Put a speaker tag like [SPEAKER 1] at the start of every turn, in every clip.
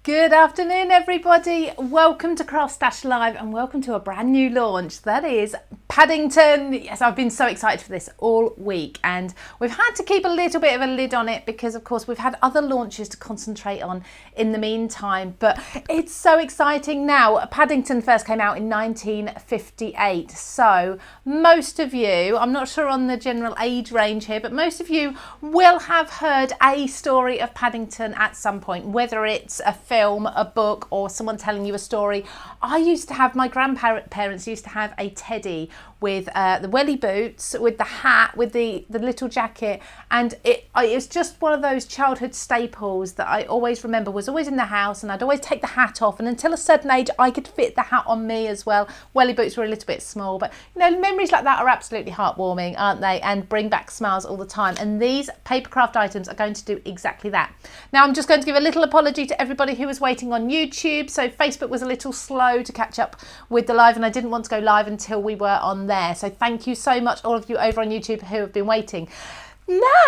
[SPEAKER 1] Good afternoon, everybody. Welcome to CraftStash Live and welcome to a brand new launch. That is Paddington. Yes, I've been so excited for this all week and we've had to keep a little bit of a lid on it because, of course, we've had other launches to concentrate on in the meantime. But it's so exciting now. Paddington first came out in 1958. So most of you, I'm not sure on the general age range here, but most of you will have heard a story of Paddington at some point, whether it's a film, a book, or someone telling you a story. I used to have, my grandparents used to have a teddy with the welly boots, with the hat, with the little jacket, and it was just one of those childhood staples that I always remember, was always in the house, and I'd always take the hat off, and until a certain age I could fit the hat on me as well. Welly boots were a little bit small, but you know, memories like that are absolutely heartwarming, aren't they, and bring back smiles all the time, and these papercraft items are going to do exactly that. Now I'm just going to give a little apology to everybody who was waiting on YouTube. So Facebook was a little slow to catch up with the live, and I didn't want to go live until we were on there. So thank you so much, all of you over on YouTube who have been waiting.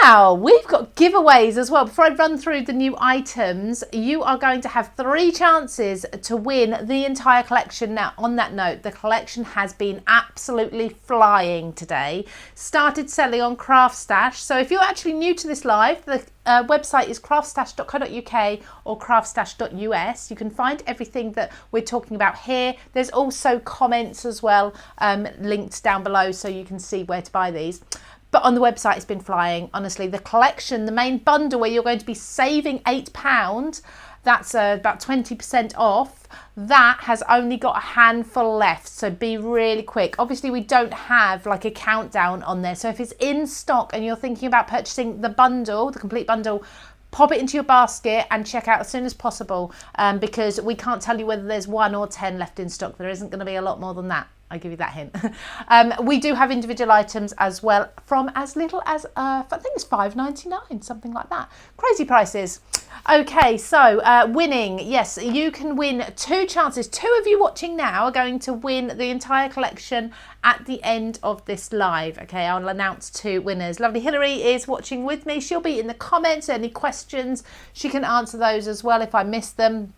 [SPEAKER 1] Now we've got giveaways as well. Before I run through the new items, you are going to have 3 chances to win the entire collection. Now, on that note, the collection has been absolutely flying today. Started selling on CraftStash. So if you're actually new to this live, the website is craftstash.co.uk or craftstash.us. You can find everything that we're talking about here. There's also comments as well, linked down below, so you can see where to buy these. But on the website, it's been flying. Honestly, the collection, the main bundle where you're going to be saving £8, that's about 20% off. That has only got a handful left, so be really quick. Obviously, we don't have like a countdown on there. So if it's in stock and you're thinking about purchasing the bundle, the complete bundle, pop it into your basket and check out as soon as possible, because we can't tell you whether there's 1 or 10 left in stock. There isn't going to be a lot more than that. I give you that hint. We do have individual items as well, from as little as I think it's £5.99, something like that. Crazy prices. Okay, so winning. Yes, you can win 2 chances. 2 of you watching now are going to win the entire collection at the end of this live. Okay, I'll announce 2 winners. Lovely Hillary is watching with me. She'll be in the comments. Any questions, she can answer those as well if I miss them.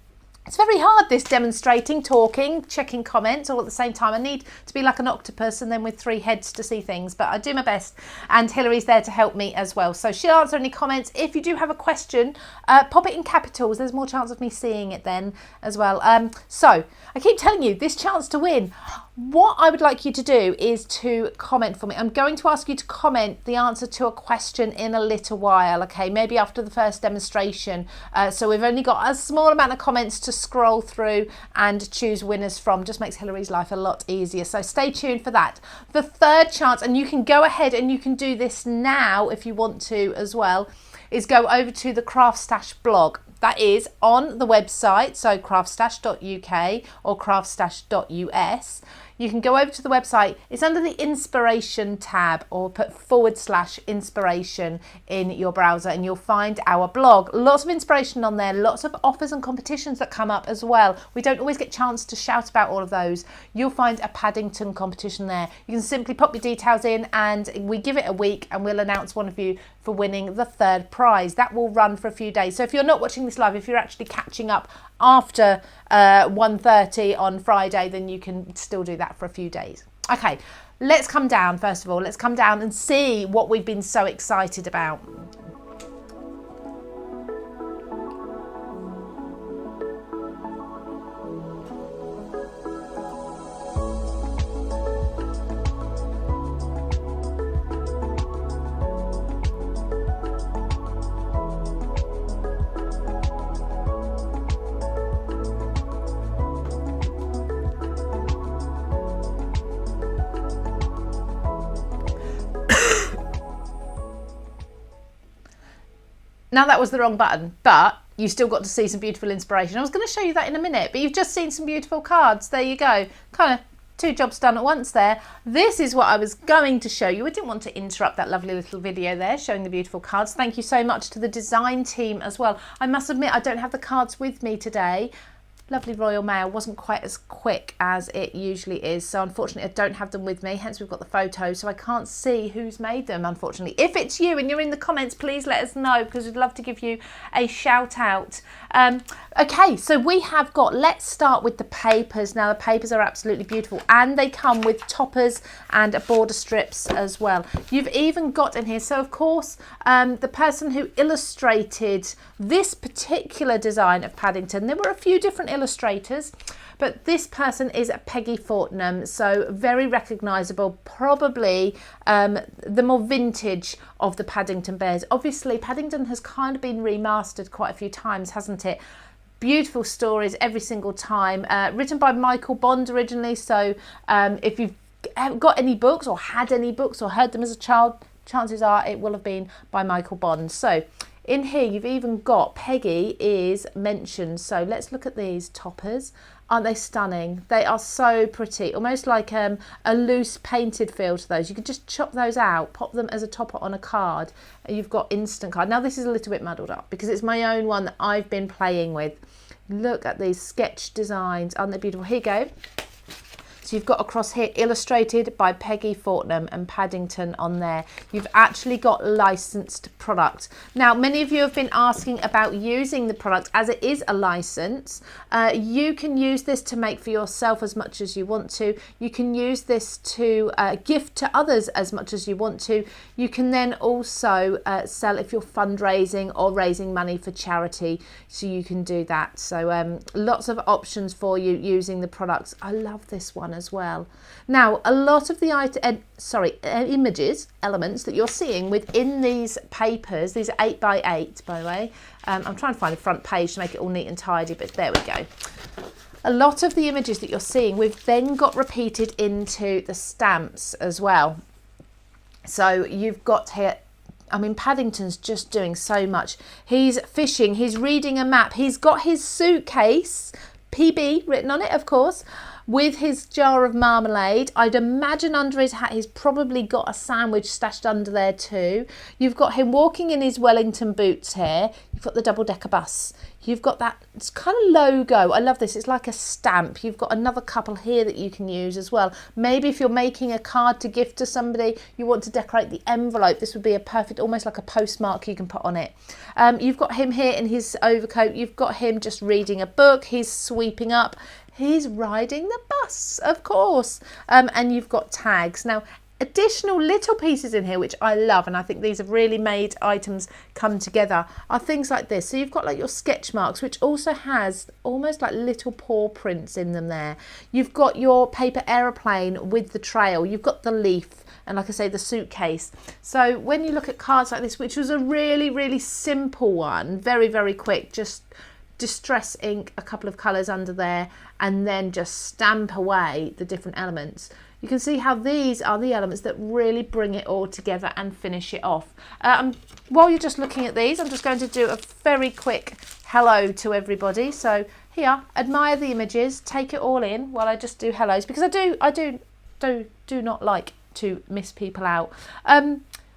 [SPEAKER 1] It's very hard, this demonstrating, talking, checking comments all at the same time. I need to be like an octopus and then with 3 heads to see things, but I do my best, and Hillary's there to help me as well. So she'll answer any comments. If you do have a question, pop it in capitals. There's more chance of me seeing it then as well. So I keep telling you, this chance to win. What I would like you to do is to comment for me. I'm going to ask you to comment the answer to a question in a little while, okay? Maybe after the first demonstration. So we've only got a small amount of comments to scroll through and choose winners from. Just makes Hillary's life a lot easier. So stay tuned for that. The 3rd chance, and you can go ahead and you can do this now if you want to as well, is go over to the CraftStash blog. That is on the website, so craftstash.uk or craftstash.us. You can go over to the website. It's under the inspiration tab, or put /inspiration in your browser and you'll find our blog. Lots of inspiration on there, lots of offers and competitions that come up as well. We don't always get a chance to shout about all of those. You'll find a Paddington competition there. You can simply pop your details in and we give it a week and we'll announce one of you for winning the 3rd prize. That will run for a few days. So if you're not watching this live, if you're actually catching up after 1:30 on Friday, then you can still do that for a few days. Okay, let's come down first of all. Let's come down and see what we've been so excited about. Now that was the wrong button, but you still got to see some beautiful inspiration. I was going to show you that in a minute, but you've just seen some beautiful cards. There you go. Kind of 2 jobs done at once there. This is what I was going to show you. I didn't want to interrupt that lovely little video there showing the beautiful cards. Thank you so much to the design team as well. I must admit I don't have the cards with me today. lovely Royal Mail wasn't quite as quick as it usually is, so unfortunately I don't have them with me, hence we've got the photos, so I can't see who's made them, unfortunately. If it's you and you're in the comments, please let us know, because we'd love to give you a shout out. Okay, so we have got, let's start with the papers. Now the papers are absolutely beautiful, and they come with toppers and border strips as well. You've even got in here, so of course the person who illustrated this particular design of Paddington, there were a few different illustrators, but this person is Peggy Fortnum, so very recognisable, probably the more vintage of the Paddington Bears. Obviously Paddington has kind of been remastered quite a few times, hasn't it? Beautiful stories every single time, written by Michael Bond originally, so if you've got any books or had any books or heard them as a child, chances are it will have been by Michael Bond. So in here you've even got Peggy is mentioned, so let's look at these toppers. Aren't they stunning? They are so pretty, almost like a loose painted feel to those. You could just chop those out, pop them as a topper on a card, and you've got instant card. Now this is a little bit muddled up because it's my own one that I've been playing with. Look at these sketch designs, aren't they beautiful? Here you go. So you've got across here, illustrated by Peggy Fortnum and Paddington on there. You've actually got licensed product. Now, many of you have been asking about using the product as it is a license. You can use this to make for yourself as much as you want to. You can use this to gift to others as much as you want to. You can then also sell if you're fundraising or raising money for charity. So you can do that. So lots of options for you using the products. I love this one as well. Now, a lot of the elements that you're seeing within these papers, these are 8x8 by the way. I'm trying to find a front page to make it all neat and tidy, but there we go. A lot of the images that you're seeing, we've then got repeated into the stamps as well. So you've got here, I mean, Paddington's just doing so much. He's fishing, he's reading a map, he's got his suitcase, PB written on it, of course, with his jar of marmalade. I'd imagine under his hat he's probably got a sandwich stashed under there too. You've got him walking in his Wellington boots here. You've got the double-decker bus. You've got that, it's kind of logo. I love this. It's like a stamp. You've got another couple here that you can use as well. Maybe if you're making a card to gift to somebody, you want to decorate the envelope. This would be a perfect, almost like a postmark you can put on it. You've got him here in his overcoat. You've got him just reading a book. He's sweeping up. He's riding the bus, of course. And you've got tags. Now, additional little pieces in here, which I love, and I think these have really made items come together, are things like this. So you've got like your sketch marks, which also has almost like little paw prints in them there. You've got your paper aeroplane with the trail. You've got the leaf, and like I say, the suitcase. So when you look at cards like this, which was a really, really simple one, very, very quick, just distress ink a couple of colours under there and then just stamp away the different elements. You can see how these are the elements that really bring it all together and finish it off. While you're just looking at these, I'm just going to do a very quick hello to everybody. So here, admire the images, take it all in while I just do hellos, because I do not like to miss people out.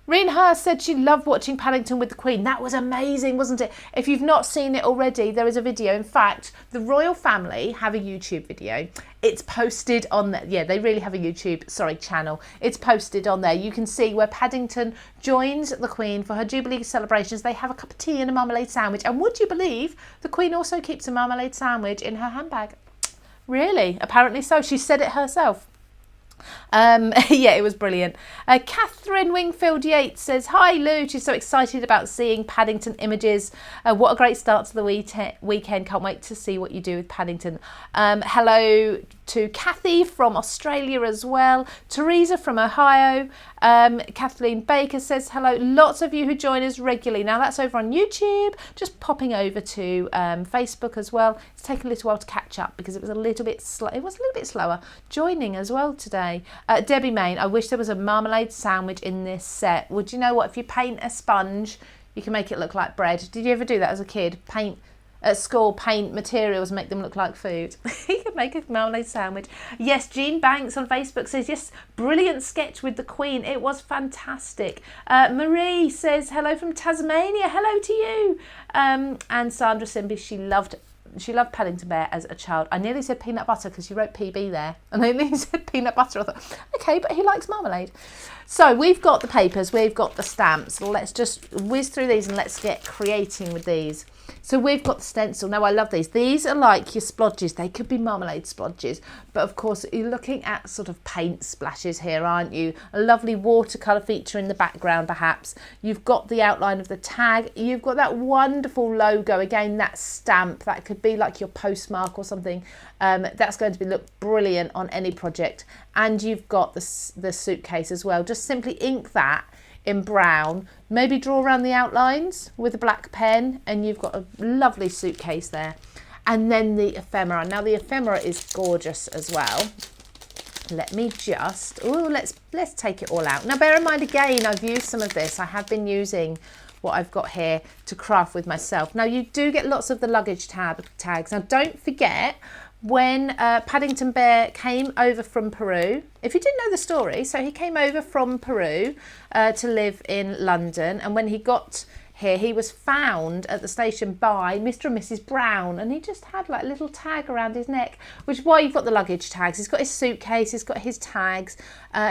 [SPEAKER 1] Reen Hurst said she loved watching Paddington with the Queen. That was amazing, wasn't it? If you've not seen it already, there is a video. In fact, the royal family have a YouTube video. It's posted on there. Yeah, they really have a YouTube, channel. It's posted on there. You can see where Paddington joins the Queen for her Jubilee celebrations. They have a cup of tea and a marmalade sandwich. And would you believe the Queen also keeps a marmalade sandwich in her handbag? Really? Apparently so. She said it herself. Yeah, it was brilliant. Catherine Wingfield Yates says, hi Lou, she's so excited about seeing Paddington images. What a great start to the weekend. Can't wait to see what you do with Paddington. Hello to Kathy from Australia as well. Teresa from Ohio. Kathleen Baker says hello. Lots of you who join us regularly. Now that's over on YouTube. Just popping over to Facebook as well. It's taken a little while to catch up because it was a little bit slow. It was a little bit slower joining as well today. Debbie Main, I wish there was a marmalade sandwich in this set. Would you know what? If you paint a sponge, you can make it look like bread. Did you ever do that as a kid? Paint at school, paint materials, make them look like food. You can make a marmalade sandwich. Yes, Jean Banks on Facebook says, yes, brilliant sketch with the Queen. It was fantastic. Marie says, hello from Tasmania. Hello to you. And Sandra Simby, she loved she loved Paddington Bear as a child. I nearly said peanut butter because she wrote PB there. And I nearly said peanut butter. I thought, okay, but he likes marmalade. So we've got the papers, we've got the stamps. Let's just whiz through these and let's get creating with these. So we've got the stencil. Now I love these. These are like your splodges. They could be marmalade splodges. But of course, you're looking at sort of paint splashes here, aren't you? A lovely watercolour feature in the background, perhaps. You've got the outline of the tag. You've got that wonderful logo. Again, that stamp. That could be like your postmark or something. That's going to look brilliant on any project. And you've got the suitcase as well. Just simply ink that in brown, maybe draw around the outlines with a black pen, and you've got a lovely suitcase there. And then the ephemera. Now the ephemera is gorgeous as well. Let me just, let's take it all out. Now bear in mind, again, I've used some of this. I have been using what I've got here to craft with myself. Now you do get lots of the luggage tags. Now don't forget, when Paddington Bear came over from Peru, if you didn't know the story, so he came over from Peru to live in London, and when he got here, he was found at the station by Mr. and Mrs. Brown, and he just had like a little tag around his neck, which is why you've got the luggage tags. He's got his suitcase, he's got his tags.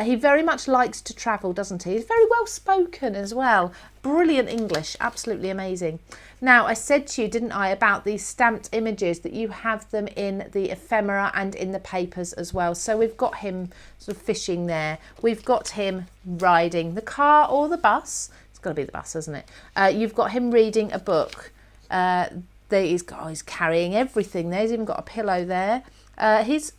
[SPEAKER 1] He very much likes to travel, doesn't he? He's very well spoken as well. Brilliant English, absolutely amazing. Now, I said to you, didn't I, about these stamped images, that you have them in the ephemera and in the papers as well. So we've got him sort of fishing there. We've got him riding the car or the bus. It's got to be the bus, isn't it? You've got him reading a book. He's carrying everything there. He's even got a pillow there. He's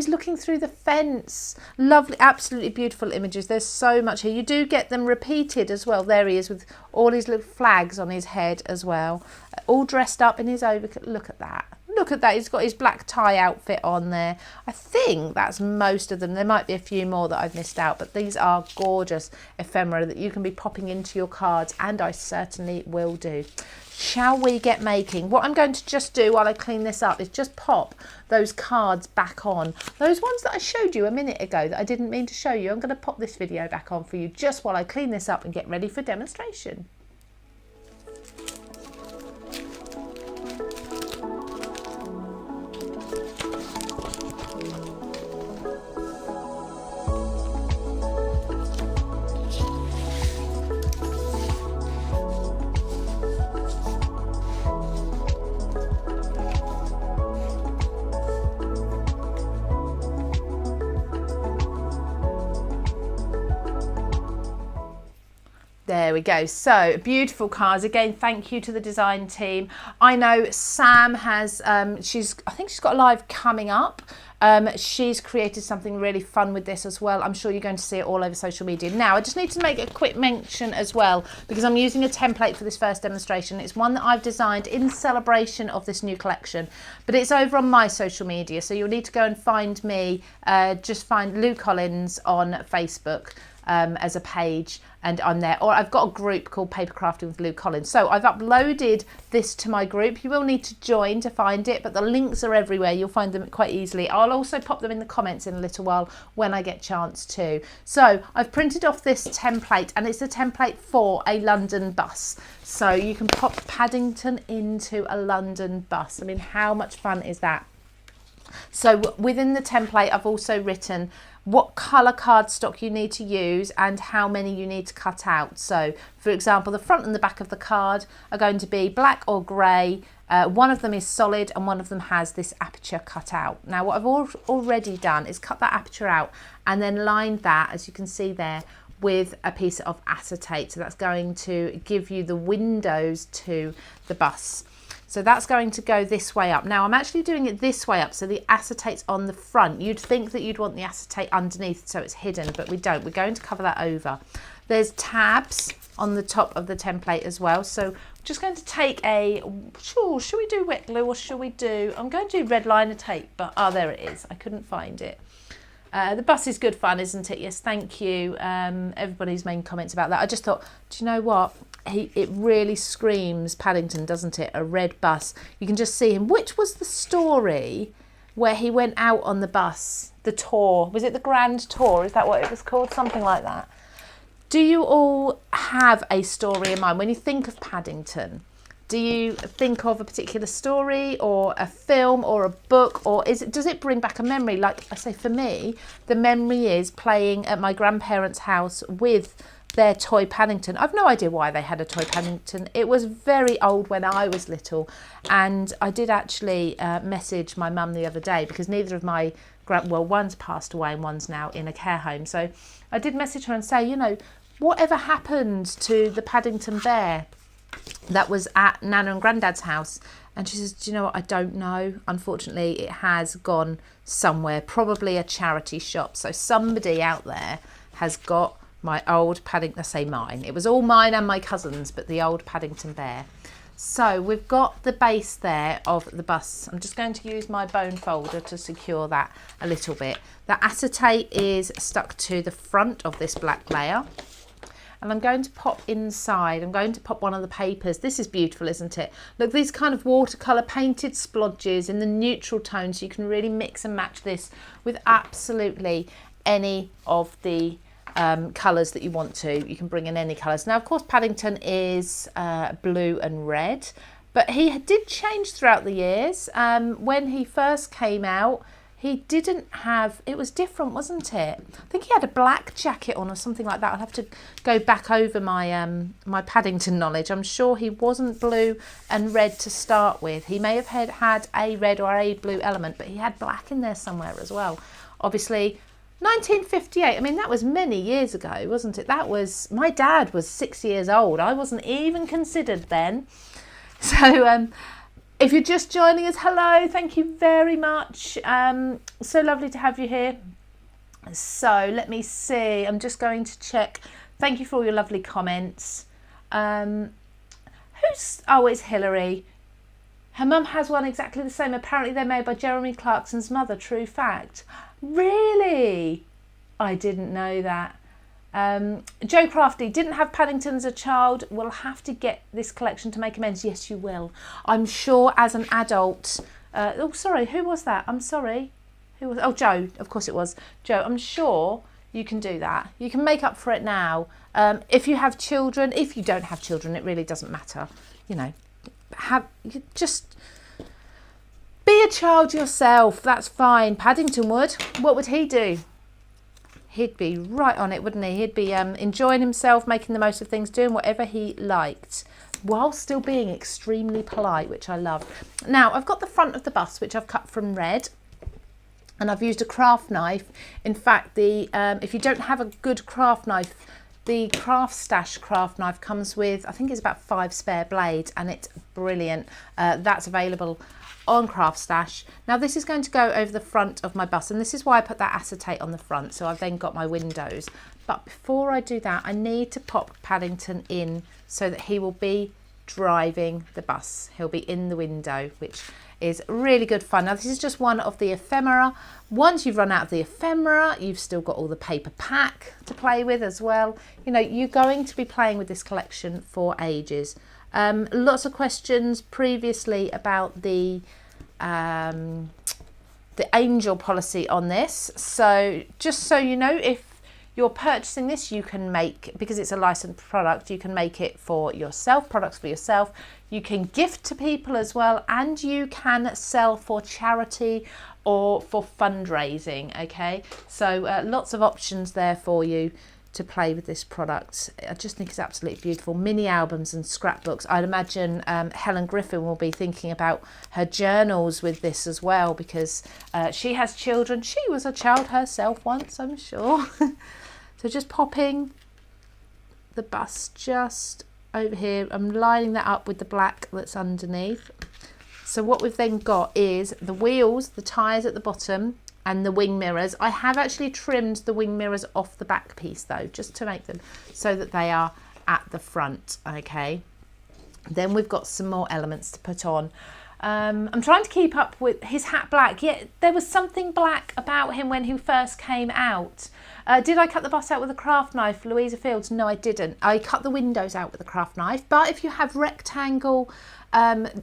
[SPEAKER 1] looking through the fence. Lovely, absolutely beautiful images. There's so much here. You do get them repeated as well. There he is with all his little flags on his head as well. All dressed up in his overcoat. Look at that. Look at that. He's got his black tie outfit on there. I think that's most of them. There might be a few more that I've missed out, but these are gorgeous ephemera that you can be popping into your cards, and I certainly will do. Shall we get making? What I'm going to just do while I clean this up is just pop those cards back on. Those ones that I showed you a minute ago that I didn't mean to show you. I'm going to pop this video back on for you just while I clean this up and get ready for demonstration. There we go. So beautiful cards. Again, thank you to the design team. I know Sam has, I think she's got a live coming up. She's created something really fun with this as well. I'm sure you're going to see it all over social media. Now, I just need to make a quick mention as well, because I'm using a template for this first demonstration. It's one that I've designed in celebration of this new collection, but it's over on my social media. So you'll need to go and find me, just find Lou Collins on Facebook. As a page, and I'm there, or I've got a group called Paper Crafting with Lou Collins. So I've uploaded this to my group. You will need to join to find it, but the links are everywhere. You'll find them quite easily. I'll also pop them in the comments in a little while when I get chance to. So I've printed off this template, and it's a template for a London bus. So you can pop Paddington into a London bus. I mean, how much fun is that? So within the template, I've also written what colour cardstock you need to use and how many you need to cut out. So, for example, the front and the back of the card are going to be black or grey. One of them is solid and one of them has this aperture cut out. Now, what I've already done is cut that aperture out and then lined that, as you can see there, with a piece of acetate. So that's going to give you the windows to the bus. So that's going to go this way up. Now I'm actually doing it this way up, so the acetate's on the front. You'd think that you'd want the acetate underneath so it's hidden, but we don't. We're going to cover that over. There's tabs on the top of the template as well. So I'm just going to take a, should we do wet glue or should we do, I'm going to do red liner tape, but there it is. I couldn't find it. The bus is good fun, isn't it? Yes, thank you. Everybody's main comments about that. I just thought, do you know what? It really screams Paddington, doesn't it? A red bus. You can just see him. Which was the story where he went out on the bus? The tour. Was it the Grand Tour? Is that what it was called? Something like that. Do you all have a story in mind? When you think of Paddington, Do you think of a particular story or a film or a book, or does it bring back a memory? Like I say, for me, the memory is playing at my grandparents' house with their toy Paddington. I've no idea why they had a toy Paddington. It was very old when I was little, and I did actually message my mum the other day, because neither of my one's passed away and one's now in a care home. So I did message her and say, you know, whatever happened to the Paddington bear that was at Nana and Granddad's house? And she says, do you know what, I don't know. Unfortunately, it has gone somewhere, probably a charity shop. So somebody out there has got my old Paddington, I say mine, it was all mine and my cousin's, but the old Paddington bear. So we've got the base there of the bus. I'm just going to use my bone folder to secure that a little bit. The acetate is stuck to the front of this black layer. And I'm going to pop inside, I'm going to pop one of the papers. This is beautiful, isn't it? Look, these kind of watercolour painted splodges in the neutral tone, so you can really mix and match this with absolutely any of the colours that you want to. You can bring in any colours. Now, of course, Paddington is blue and red, but he did change throughout the years. When he first came out, he didn't have, it was different, wasn't it? I think he had a black jacket on or something like that. I'll have to go back over my my Paddington knowledge. I'm sure he wasn't blue and red to start with. He may have had a red or a blue element, but he had black in there somewhere as well. Obviously, 1958, I mean, that was many years ago, wasn't it? That was, my dad was 6 years old. I wasn't even considered then. So, if you're just joining us, hello, thank you very much. So lovely to have you here. So let me see, I'm just going to check. Thank you for all your lovely comments. Oh, it's Hillary. Her mum has one exactly the same. Apparently they're made by Jeremy Clarkson's mother. True fact. Really? I didn't know that. Joe Crafty, didn't have Paddington as a child. We'll have to get this collection to make amends. Yes, you will. I'm sure as an adult. Oh, sorry, who was that? I'm sorry. Who was? Oh, Joe. Of course it was. Joe, I'm sure you can do that. You can make up for it now. If you have children, if you don't have children, it really doesn't matter. You know, just be a child yourself. That's fine. Paddington would. What would he do? He'd be right on it, wouldn't he? He'd be enjoying himself, making the most of things, doing whatever he liked, while still being extremely polite, which I love. Now, I've got the front of the bus, which I've cut from red, and I've used a craft knife. In fact, if you don't have a good craft knife, the CraftStash craft knife comes with, I think it's about 5 spare blades, and it's brilliant. That's available on CraftStash. Now this is going to go over the front of my bus, and this is why I put that acetate on the front, so I've then got my windows. But before I do that, I need to pop Paddington in so that he will be driving the bus. He'll be in the window, which is really good fun. Now this is just one of the ephemera. Once you've run out of the ephemera, you've still got all the paper pack to play with as well. You know, you're going to be playing with this collection for ages. Lots of questions previously about the angel policy on this. So just so you know, if you're purchasing this, you can make, because it's a licensed product, you can make it for yourself, products for yourself. You can gift to people as well, and you can sell for charity or for fundraising. Okay, so lots of options there for you to play with this product. I just think it's absolutely beautiful. Mini albums and scrapbooks. I'd imagine Helen Griffin will be thinking about her journals with this as well, because she has children. She was a child herself once, I'm sure. So just popping the bus just over here. I'm lining that up with the black that's underneath. So what we've then got is the wheels, the tyres at the bottom, and the wing mirrors. I have actually trimmed the wing mirrors off the back piece though, just to make them so that they are at the front. Okay, then we've got some more elements to put on. I'm trying to keep up with his hat black. Yeah, there was something black about him when he first came out. Did I cut the bus out with a craft knife, Louisa Fields? No, I didn't. I cut the windows out with a craft knife, but if you have rectangle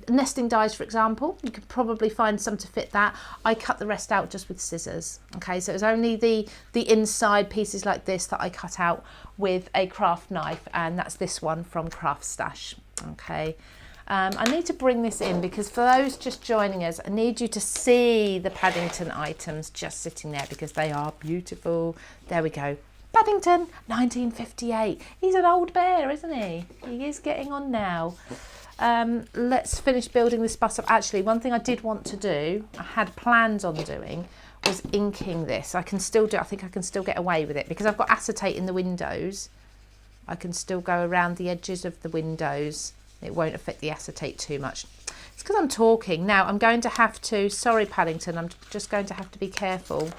[SPEAKER 1] nesting dies, for example, you could probably find some to fit that. I cut the rest out just with scissors. Okay, so it was only the inside pieces like this that I cut out with a craft knife, and that's this one from CraftStash. Okay, I need to bring this in because for those just joining us, I need you to see the Paddington items just sitting there because they are beautiful. There we go. Paddington, 1958. He's an old bear, isn't he? He is getting on now. Let's finish building this bus up. Actually, one thing I did want to do, I had plans on doing, was inking this. I can still do, I think I can still get away with it because I've got acetate in the windows. I can still go around the edges of the windows. It won't affect the acetate too much. It's because I'm talking. Now I'm going to have to, sorry Paddington, I'm just going to have to be careful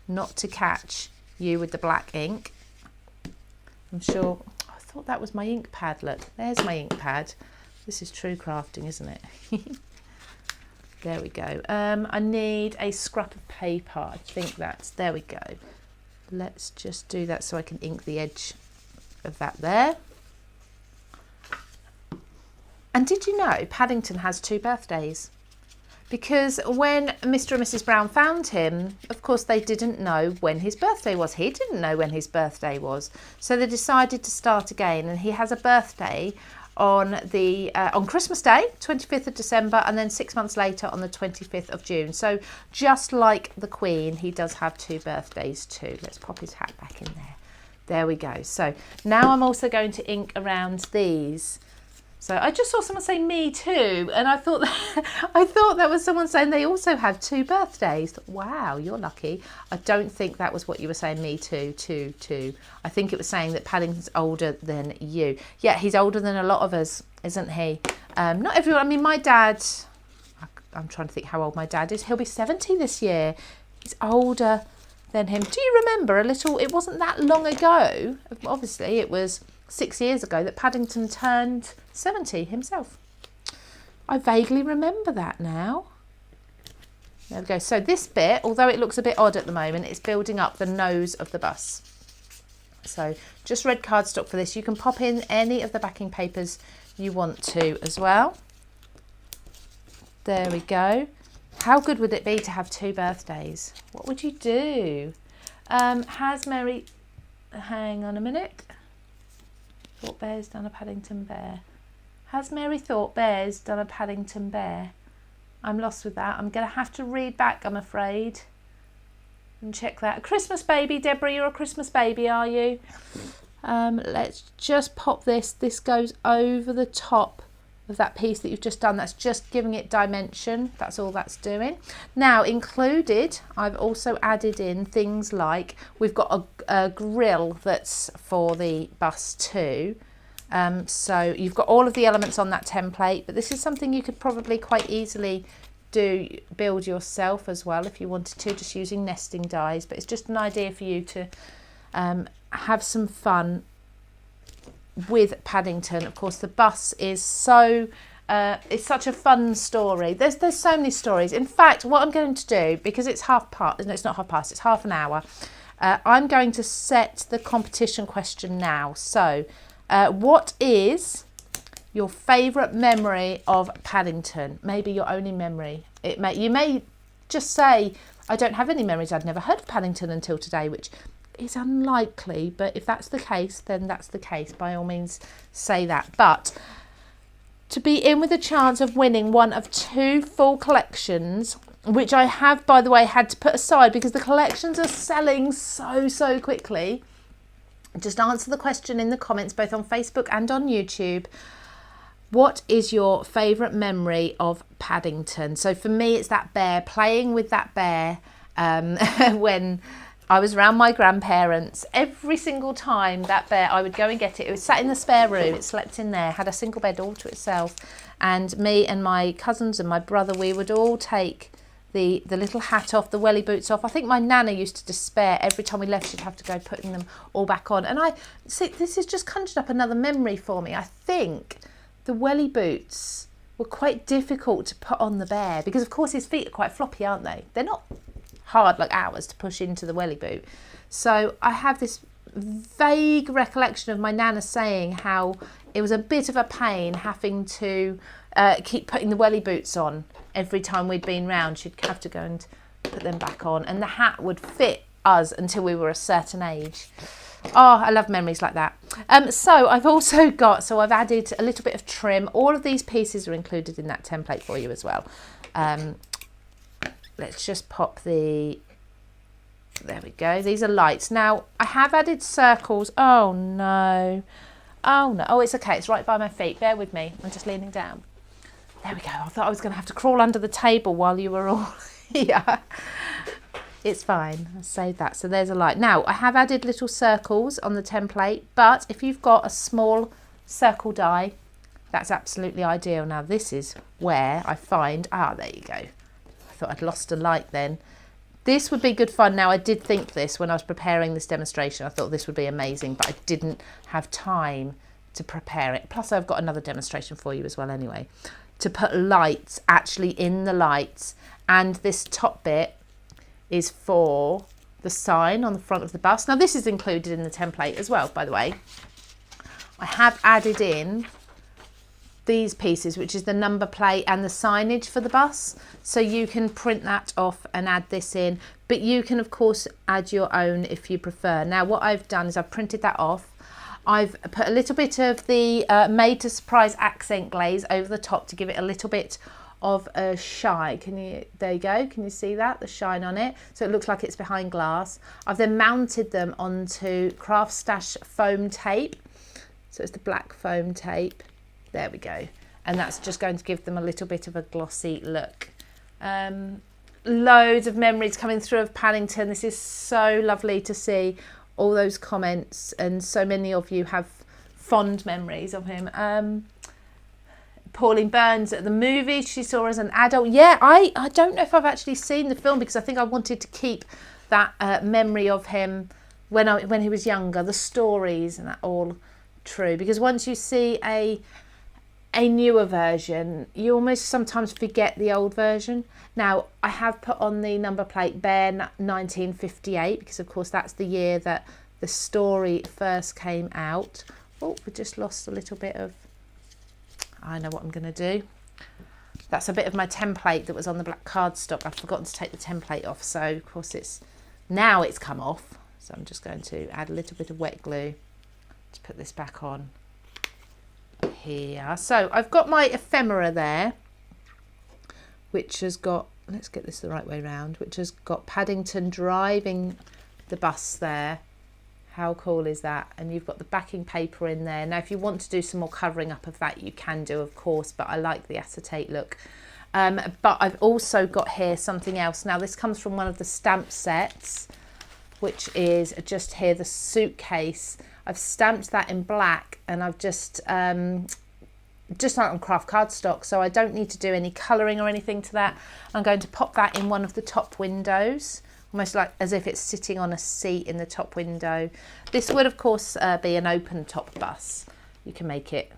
[SPEAKER 1] not to catch you with the black ink. I'm sure, I thought that was my ink pad, look, there's my ink pad. This is true crafting, isn't it? There we go. I need a scrap of paper, I think that's, there we go. Let's just do that so I can ink the edge of that there. And did you know Paddington has 2 birthdays? Because when Mr. and Mrs. Brown found him, of course, they didn't know when his birthday was. He didn't know when his birthday was. So they decided to start again. And he has a birthday on Christmas Day, 25th of December, and then 6 months later on the 25th of June. So just like the Queen, he does have 2 birthdays too. Let's pop his hat back in there. There we go. So now I'm also going to ink around these. So I just saw someone say me too, and I thought that was someone saying they also have 2 birthdays. Wow, you're lucky. I don't think that was what you were saying, me too, too. I think it was saying that Paddington's older than you. Yeah, he's older than a lot of us, isn't he? Not everyone. I mean, my dad, I'm trying to think how old my dad is. He'll be 70 this year. He's older than him. Do you remember a little, it wasn't that long ago, obviously it was 6 years ago that Paddington turned 70 himself. I vaguely remember that now. There we go. So this bit, although it looks a bit odd at the moment, it's building up the nose of the bus. So just red cardstock for this. You can pop in any of the backing papers you want to as well. There we go. How good would it be to have 2 birthdays? What would you do? Has Mary, hang on a minute. Thought Bear's done a Paddington bear. Has Mary Thought Bear's done a Paddington bear? I'm lost with that. I'm going to have to read back, I'm afraid, and check that. A Christmas baby, Deborah, you're a Christmas baby, are you? Let's just pop this. This goes over the top of that piece that you've just done. That's just giving it dimension. That's all that's doing. Now included, I've also added in things like we've got a grill that's for the bus too. So you've got all of the elements on that template, but this is something you could probably quite easily build yourself as well if you wanted to, just using nesting dies. But it's just an idea for you to have some fun with Paddington. Of course, the bus is so it's such a fun story. There's so many stories. In fact, what I'm going to do, because it's half past, no, it's not half past, it's half an hour, I'm going to set the competition question now. So what is your favourite memory of Paddington? Maybe your only memory. You may just say, I don't have any memories. I'd never heard of Paddington until today, which is unlikely, but if that's the case, then that's the case. By all means, say that. But to be in with a chance of winning one of 2 full collections, which I have, by the way, had to put aside because the collections are selling so quickly, just answer the question in the comments, both on Facebook and on YouTube. What is your favourite memory of Paddington? So for me, it's that bear, playing with that bear when I was around my grandparents. Every single time that bear, I would go and get it. It was sat in the spare room. It slept in there, had a single bed all to itself. And me and my cousins and my brother, we would all take the little hat off, the welly boots off. I think my nana used to despair every time we left. She'd have to go putting them all back on. And I see, this has just conjured up another memory for me. I think the welly boots were quite difficult to put on the bear because, of course, his feet are quite floppy, aren't they? They're not hard like ours to push into the welly boot. So I have this vague recollection of my nana saying how it was a bit of a pain having to keep putting the welly boots on every time we'd been round. She'd have to go and put them back on, and the hat would fit us until we were a certain age. Oh, I love memories like that. So I've also got, so I've added a little bit of trim. All of these pieces are included in that template for you as well. Let's just pop the, there we go. These are lights. Now I have added circles. Oh no. Oh no. Oh, it's okay. It's right by my feet. Bear with me. I'm just leaning down. There we go. I thought I was going to have to crawl under the table while you were all here. It's fine. I'll save that. So there's a light. Now, I have added little circles on the template, but if you've got a small circle die, that's absolutely ideal. Now, this is where I find, there you go. I thought I'd lost a light then. This would be good fun. Now, I did think this when I was preparing this demonstration. I thought this would be amazing, but I didn't have time to prepare it. Plus, I've got another demonstration for you as well anyway, to put lights actually in the lights. And this top bit is for the sign on the front of the bus. Now this is included in the template as well, by the way. I have added in these pieces, which is the number plate and the signage for the bus. So you can print that off and add this in, but you can of course add your own if you prefer. Now what I've done is I've printed that off. I've put a little bit of the Made to Surprise accent glaze over the top to give it a little bit of a shine. There you go, can you see that, the shine on it? So it looks like it's behind glass. I've then mounted them onto CraftStash foam tape. So it's the black foam tape. There we go. And that's just going to give them a little bit of a glossy look. Loads of memories coming through of Paddington. This is so lovely to see all those comments, and so many of you have fond memories of him. Pauline Burns at the movies she saw as an adult. Yeah, I don't know if I've actually seen the film, because I think I wanted to keep that memory of him when he was younger, the stories and that all true, because once you see a newer version, you almost sometimes forget the old version. Now I have put on the number plate Bear 1958, because of course that's the year that the story first came out. Oh, we just lost a little bit of, I know what I'm going to do. That's a bit of my template that was on the black cardstock. I've forgotten to take the template off, so of course it's come off. So I'm just going to add a little bit of wet glue to put this back on here. So I've got my ephemera there, which has got, let's get this the right way round, which has got Paddington driving the bus there. How cool is that? And you've got the backing paper in there. Now, if you want to do some more covering up of that, you can do, of course, but I like the acetate look. But I've also got here something else. Now, this comes from one of the stamp sets, which is just here, the suitcase. I've stamped that in black, and I've just like on craft cardstock, so I don't need to do any colouring or anything to that. I'm going to pop that in one of the top windows, almost like as if it's sitting on a seat in the top window. This would of course be an open top bus. You can make it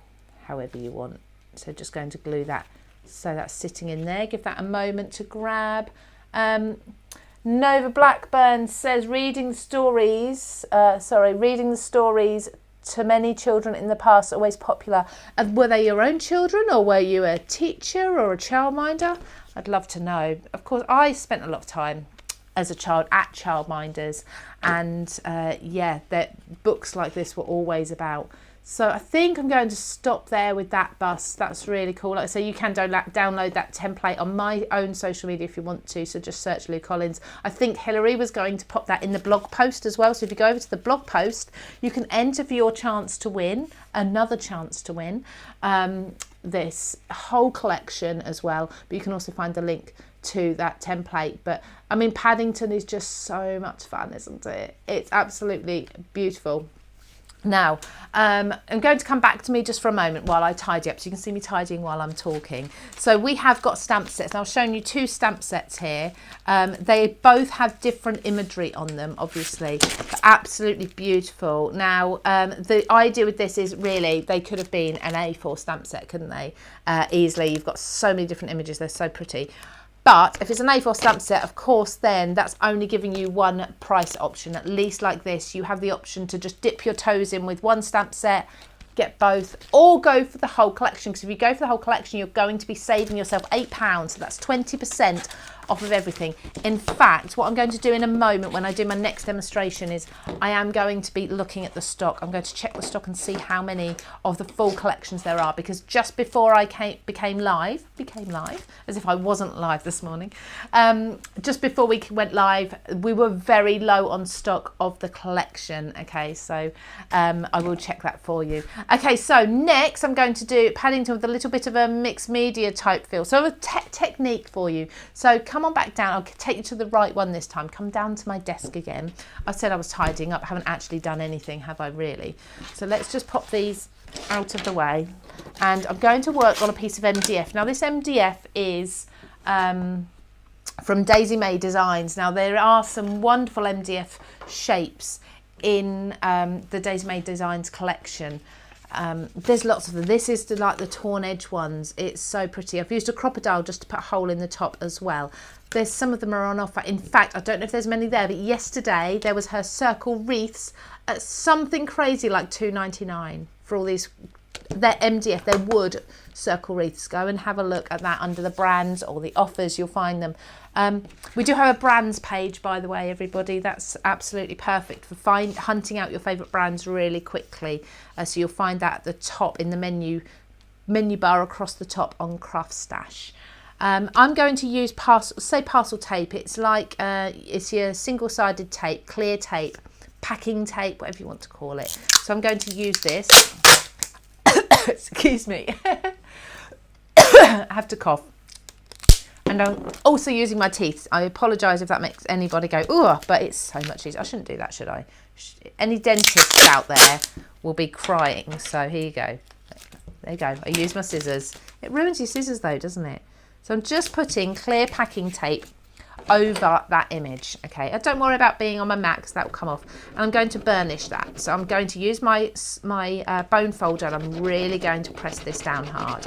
[SPEAKER 1] however you want. So just going to glue that so that's sitting in there. Give that a moment to grab. Nova Blackburn says reading the stories to many children in the past are always popular. Were they your own children, or were you a teacher or a childminder? I'd love to know. Of course, I spent a lot of time as a child at childminders, and yeah, books like this were always about. So I think I'm going to stop there with that bus. That's really cool. Like I say, you can download that template on my own social media if you want to. So just search Lou Collins. I think Hilary was going to pop that in the blog post as well. So if you go over to the blog post, you can enter for your chance to win, another chance to win this whole collection as well. But you can also find the link to that template. But I mean, Paddington is just so much fun, isn't it? It's absolutely beautiful. Now, I'm going to come back to me just for a moment while I tidy up, so you can see me tidying while I'm talking. So we have got stamp sets. Now, I've shown you two stamp sets here. They both have different imagery on them, obviously, but absolutely beautiful. Now, the idea with this is really they could have been an A4 stamp set, couldn't they? Easily. You've got so many different images. They're so pretty. But if it's an A4 stamp set, of course, then that's only giving you one price option. At least like this, you have the option to just dip your toes in with one stamp set, get both, or go for the whole collection. Because if you go for the whole collection, you're going to be saving yourself £8. So that's 20% off of everything. In fact, what I'm going to do in a moment when I do my next demonstration is I am going to be looking at the stock. I'm going to check the stock and see how many of the full collections there are, because just before I became live, as if I wasn't live this morning, just before we went live, we were very low on stock of the collection. Okay, so I will check that for you. Okay, so next I'm going to do Paddington with a little bit of a mixed media type feel. So a technique for you. So come on back down. I'll take you to the right one this time. Come down to my desk again. I said I was tidying up. I haven't actually done anything, have I really? So let's just pop these out of the way. And I'm going to work on a piece of MDF. Now this MDF is from Daisy May Designs. Now there are some wonderful MDF shapes in the Daisy May Designs collection. There's lots of them. This is like the torn edge ones. It's so pretty. I've used a crocodile just to put a hole in the top as well. There's some of them are on offer. In fact, I don't know if there's many there, but yesterday there was her circle wreaths at something crazy like £2.99 for all these. They're MDF, they're wood circle wreaths. Go and have a look at that under the brands or the offers, you'll find them. We do have a brands page, by the way, everybody. That's absolutely perfect for hunting out your favourite brands really quickly. So you'll find that at the top in the menu bar across the top on CraftStash. I'm going to use parcel tape. It's like it's your single-sided tape, clear tape, packing tape, whatever you want to call it. So I'm going to use this. Excuse me. I have to cough. And I'm also using my teeth. I apologise if that makes anybody go, ooh, but it's so much easier. I shouldn't do that, should I? Any dentists out there will be crying. So here you go. There you go. I use my scissors. It ruins your scissors though, doesn't it? So I'm just putting clear packing tape over that image. Okay, don't worry about being on my mat because that will come off. And I'm going to burnish that. So I'm going to use my bone folder and I'm really going to press this down hard.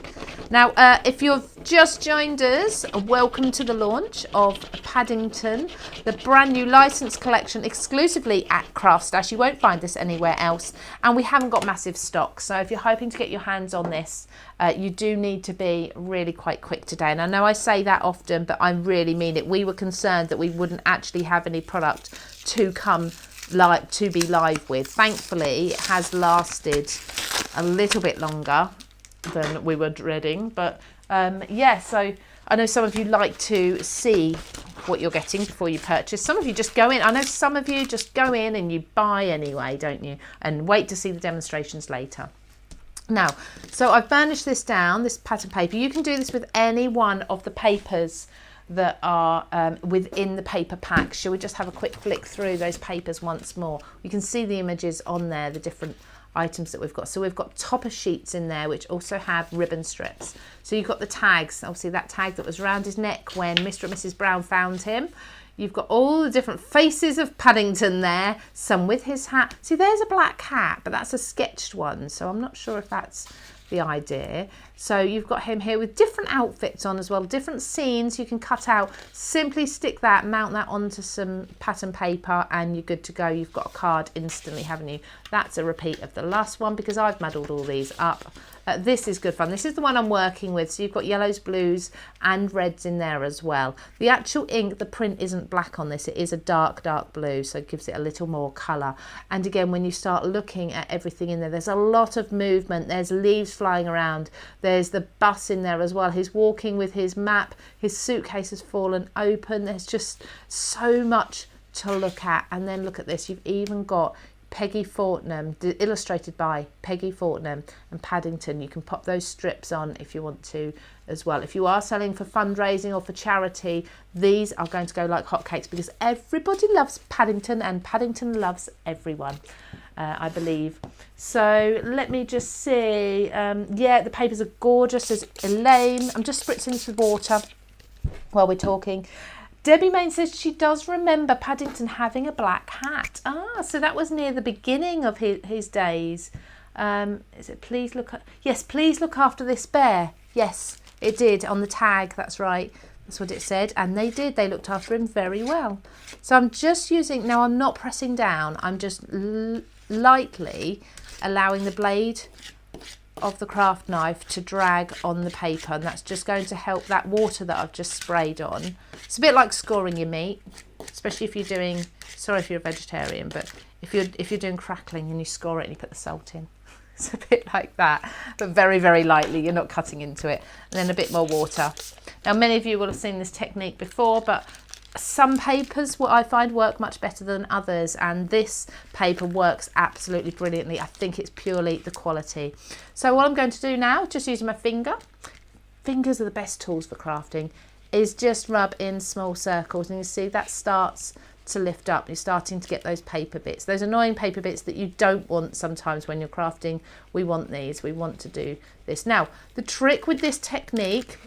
[SPEAKER 1] Now, if you've just joined us, welcome to the launch of Paddington, the brand new licensed collection exclusively at CraftStash. You won't find this anywhere else. And we haven't got massive stock. So if you're hoping to get your hands on this, you do need to be really quite quick today. And I know I say that often, but I really mean it. We were concerned that we wouldn't actually have any product to come to be live with. Thankfully, it has lasted a little bit longer than we were dreading. But yeah, so I know some of you like to see what you're getting before you purchase. Some of you just go in. I know some of you just go in and you buy anyway, don't you? And wait to see the demonstrations later. Now, so I've burnished this down, this pattern paper. You can do this with any one of the papers that are within the paper pack. Shall we just have a quick flick through those papers once more? You can see the images on there, the different items that we've got. So we've got topper sheets in there, which also have ribbon strips. So you've got the tags, obviously that tag that was around his neck when Mr. and Mrs. Brown found him. You've got all the different faces of Paddington there, some with his hat. See, there's a black hat, but that's a sketched one, so I'm not sure if that's the idea. So you've got him here with different outfits on as well, different scenes you can cut out. Simply stick that, mount that onto some pattern paper and you're good to go. You've got a card instantly, haven't you? That's a repeat of the last one because I've muddled all these up. This is good fun. This is the one I'm working with. So you've got yellows, blues and reds in there as well. The actual ink, the print isn't black on this. It is a dark, dark blue. So it gives it a little more colour. And again, when you start looking at everything in there, there's a lot of movement. There's leaves flying around. There's the bus in there as well. He's walking with his map. His suitcase has fallen open. There's just so much to look at. And then look at this. You've even got Peggy Fortnum, illustrated by Peggy Fortnum and Paddington. You can pop those strips on if you want to as well. If you are selling for fundraising or for charity, these are going to go like hotcakes because everybody loves Paddington and Paddington loves everyone, I believe. So let me just see. Yeah, the papers are gorgeous. There's Elaine. I'm just spritzing some water while we're talking. Debbie Main says she does remember Paddington having a black hat. Ah, so that was near the beginning of his days. Is it please look at... Yes, please look after this bear. Yes, it did on the tag. That's right. That's what it said. And they did. They looked after him very well. So I'm just using... Now, I'm not pressing down. I'm just lightly allowing the blade of the craft knife to drag on the paper, and that's just going to help that water that I've just sprayed on. It's a bit like scoring your meat, especially if you're doing, sorry if you're a vegetarian, but if you're doing crackling and you score it and you put the salt in. It's a bit like that, but very, very lightly. You're not cutting into it. And then a bit more water. Now, many of you will have seen this technique before, but some papers, what I find, work much better than others, and this paper works absolutely brilliantly. I think it's purely the quality. So what I'm going to do now, just using my finger, fingers are the best tools for crafting, is just rub in small circles, and you see that starts to lift up. You're starting to get those paper bits, those annoying paper bits that you don't want sometimes when you're crafting. We want these, we want to do this. Now, the trick with this technique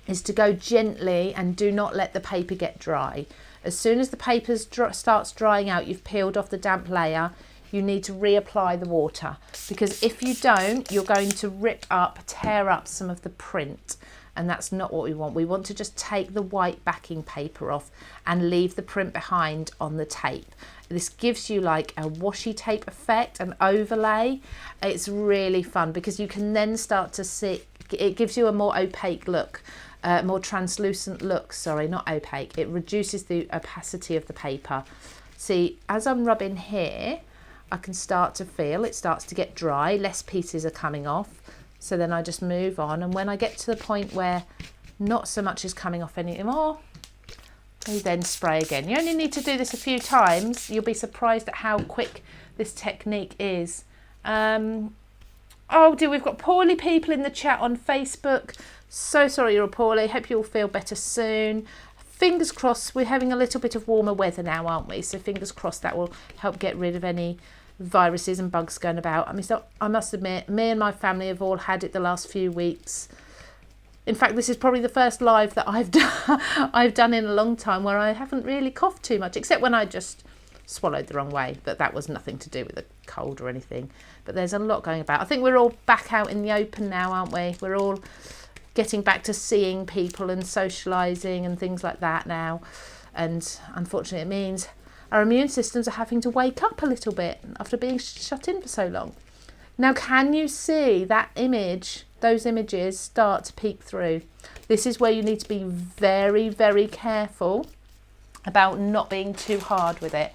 [SPEAKER 1] is to go gently and do not let the paper get dry. As soon as the paper starts drying out, you've peeled off the damp layer, you need to reapply the water, because if you don't, you're going to rip up, tear up some of the print, and that's not what we want. We want to just take the white backing paper off and leave the print behind on the tape. This gives you like a washi tape effect, an overlay. It's really fun because you can then start to see, it gives you a more opaque look. More translucent look, sorry, not opaque. It reduces the opacity of the paper. See, as I'm rubbing here, I can start to feel it starts to get dry, less pieces are coming off. So then I just move on, and when I get to the point where not so much is coming off anymore, I then spray again. You only need to do this a few times. You'll be surprised at how quick this technique is. Oh dear, we've got poorly people in the chat on Facebook. So sorry you're poorly. Hope you'll feel better soon. Fingers crossed, we're having a little bit of warmer weather now, aren't we? So fingers crossed that will help get rid of any viruses and bugs going about. I mean, so I must admit, me and my family have all had it the last few weeks. In fact, this is probably the first live that I've done in a long time where I haven't really coughed too much, except when I just swallowed the wrong way, but that was nothing to do with a cold or anything. But there's a lot going about. I think we're all back out in the open now, aren't we? We're all getting back to seeing people and socialising and things like that now, and unfortunately it means our immune systems are having to wake up a little bit after being shut in for so long. Now, can you see that image, those images start to peek through? This is where you need to be very, very careful about not being too hard with it.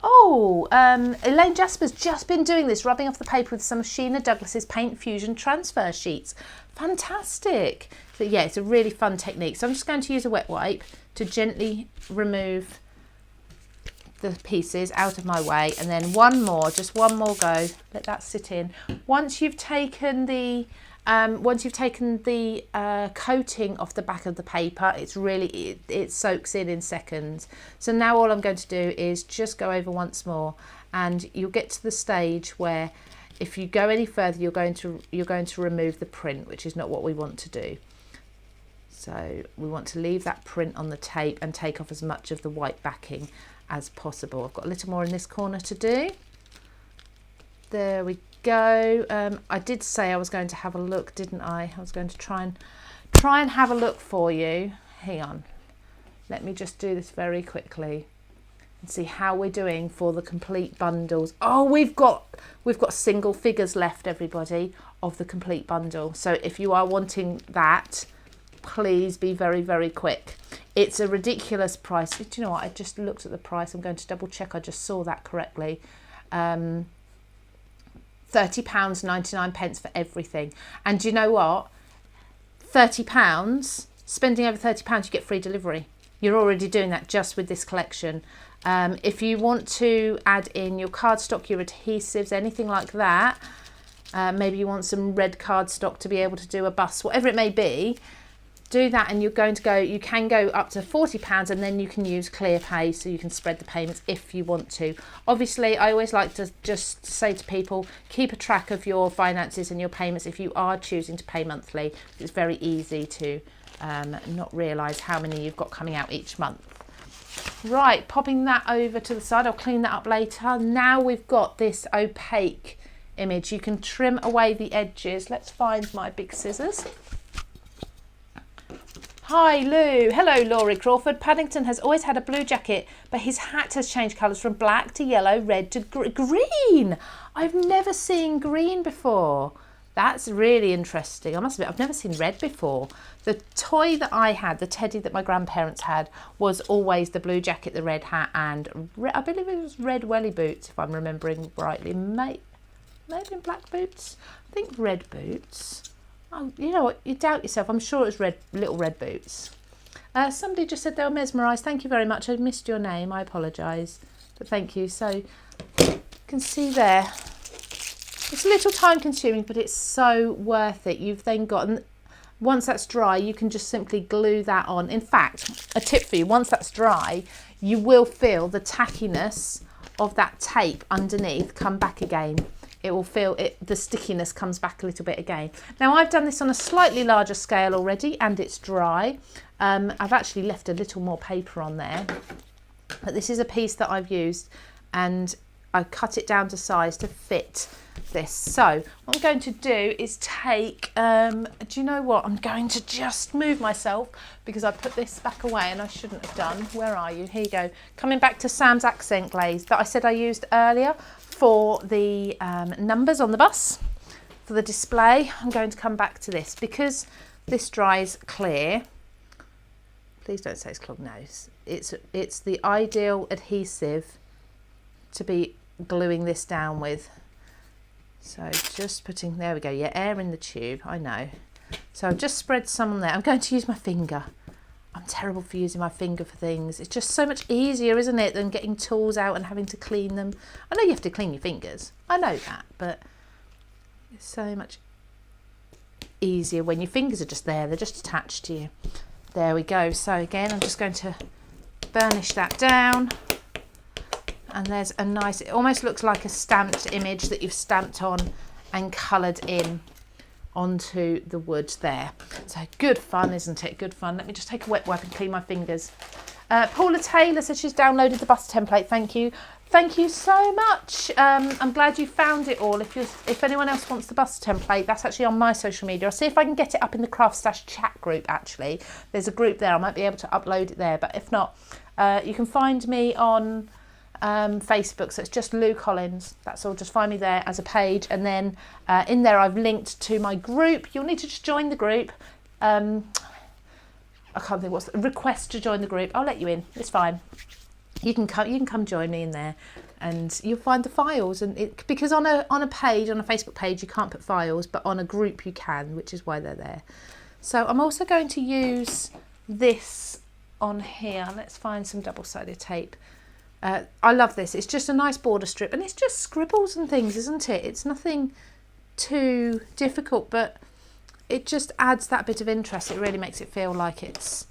[SPEAKER 1] Elaine Jasper's just been doing this, rubbing off the paper with some of Sheena Douglas's Paint Fusion transfer sheets. Fantastic. So yeah, it's a really fun technique. So I'm just going to use a wet wipe to gently remove the pieces out of my way, and then just one more go, let that sit in. Once you've taken the coating off the back of the paper, it soaks in seconds. So now all I'm going to do is just go over once more, and you'll get to the stage where if you go any further, you're going to remove the print, which is not what we want to do. So we want to leave that print on the tape and take off as much of the white backing as possible. I've got a little more in this corner to do. There we go. I did say I was going to have a look, didn't I? I was going to try and have a look for you. Hang on. Let me just do this very quickly and see how we're doing for the complete bundles. Oh, we've got single figures left, everybody, of the complete bundle. So if you are wanting that, please be very, very quick. It's a ridiculous price. Do you know what? I just looked at the price. I'm going to double check I just saw that correctly. £30.99 for everything. And do you know what? £30, spending over £30, you get free delivery. You're already doing that just with this collection. If you want to add in your cardstock, your adhesives, anything like that, maybe you want some red cardstock to be able to do a bust, whatever it may be, do that, and you can go up to £40, and then you can use ClearPay, so you can spread the payments if you want to. Obviously, I always like to just say to people, keep a track of your finances and your payments if you are choosing to pay monthly. It's very easy to not realise how many you've got coming out each month. Right, popping that over to the side. I'll clean that up later. Now we've got this opaque image. You can trim away the edges. Let's find my big scissors. Hi Lou. Hello Laurie Crawford. Paddington has always had a blue jacket, but his hat has changed colours from black to yellow, red to green. I've never seen green before. That's really interesting. I must admit, I've never seen red before. The toy that I had, the teddy that my grandparents had, was always the blue jacket, the red hat, and I believe it was red welly boots, if I'm remembering rightly. Maybe black boots. I think red boots. Oh, you know what? You doubt yourself. I'm sure it was little red boots. Somebody just said they were mesmerised. Thank you very much. I missed your name. I apologise. But thank you. So you can see there. It's a little time consuming, but it's so worth it. You've then got, and once that's dry, you can just simply glue that on. In fact, a tip for you, once that's dry, you will feel the tackiness of that tape underneath come back again. It will feel it, the stickiness comes back a little bit again. Now I've done this on a slightly larger scale already and it's dry. I've actually left a little more paper on there, but this is a piece that I've used and I cut it down to size to fit this. So what I'm going to do is take, do you know what? I'm going to just move myself because I put this back away and I shouldn't have done. Where are you? Here you go. Coming back to Sam's accent glaze that I said I used earlier for the numbers on the bus, for the display. I'm going to come back to this because this dries clear. Please don't say it's clogged nose. It's the ideal adhesive to be gluing this down with. So just putting, there we go, yeah, air in the tube, I know. So I've just spread some on there. I'm going to use my finger. I'm terrible for using my finger for things. It's just so much easier, isn't it, than getting tools out and having to clean them. I know you have to clean your fingers. I know that, but it's so much easier when your fingers are just there. They're just attached to you. There we go. So again, I'm just going to burnish that down. And there's a nice, it almost looks like a stamped image that you've stamped on and coloured in onto the wood there. So good fun, isn't it? Good fun. Let me just take a wet wipe and clean my fingers. Paula Taylor says she's downloaded the bus template. Thank you. Thank you so much. I'm glad you found it all. If anyone else wants the bus template, that's actually on my social media. I'll see if I can get it up in the CraftStash chat group, actually. There's a group there. I might be able to upload it there. But if not, you can find me on Facebook, so it's just Lou Collins. That's all. Just find me there as a page, and then in there I've linked to my group. You'll need to just join the group. I can't think what's the request to join the group. I'll let you in. It's fine. You can come join me in there, and you'll find the files. And because on a page, on a Facebook page, you can't put files, but on a group you can, which is why they're there. So I'm also going to use this on here. Let's find some double-sided tape. I love this. It's just a nice border strip and it's just scribbles and things, isn't it? It's nothing too difficult, but it just adds that bit of interest. It really makes it feel like it's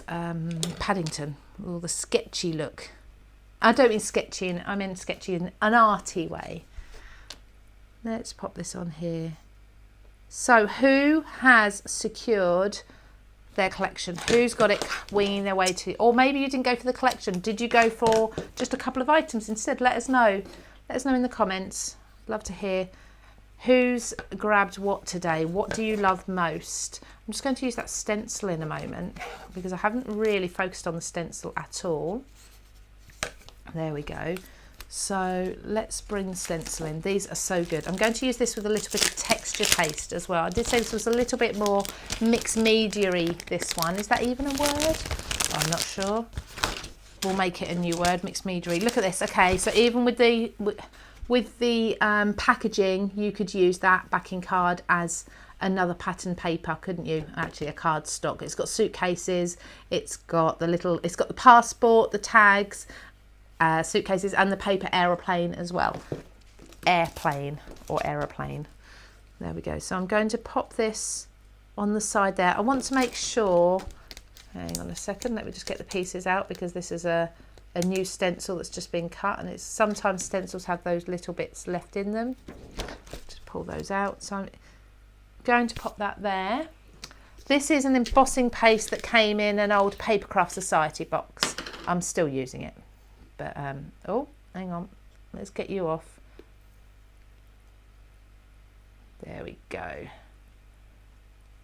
[SPEAKER 1] Paddington, or the sketchy look. I don't mean sketchy, I mean sketchy in an arty way. Let's pop this on here. So who has secured their collection? Who's got it winging their way to, or maybe you didn't go for the collection. Did you go for just a couple of items instead? Let us know. Let us know in the comments. Love to hear who's grabbed what today. What do you love most? I'm just going to use that stencil in a moment because I haven't really focused on the stencil at all. There we go. So let's bring the stencil in. These are so good. I'm going to use this with a little bit of texture paste as well. I did say this was a little bit more mixed media-y, this one. Is that even a word? I'm not sure. We'll make it a new word, mixed media-y. Look at this. Okay, so even with the packaging, you could use that backing card as another pattern paper, couldn't you? Actually, a card stock. It's got suitcases. It's got the passport, the tags, suitcases, and the paper aeroplane as well. Airplane or aeroplane. There we go. So I'm going to pop this on the side there. I want to make sure, hang on a second, let me just get the pieces out because this is a new stencil that's just been cut, and it's sometimes stencils have those little bits left in them. Just pull those out. So I'm going to pop that there. This is an embossing paste that came in an old Papercraft Society box. I'm still using it. But, oh, hang on, let's get you off. There we go.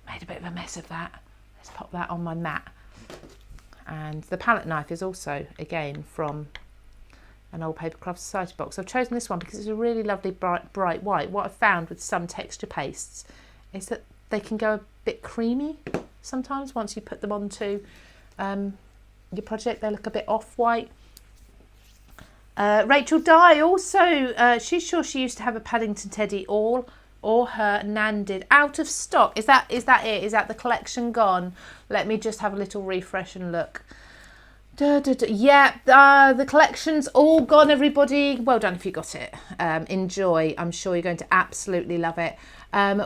[SPEAKER 1] Made a bit of a mess of that. Let's pop that on my mat. And the palette knife is also, again, from an old Paper Craft Society box. I've chosen this one because it's a really lovely bright white. What I've found with some texture pastes is that they can go a bit creamy sometimes once you put them onto your project. They look a bit off-white. Rachel Dye also, she's sure she used to have a Paddington teddy, or her nan did. Out of stock. Is that it? Is that the collection gone? Let me just have a little refresh and look. Yeah, the collection's all gone, everybody. Well done if you got it. Enjoy. I'm sure you're going to absolutely love it.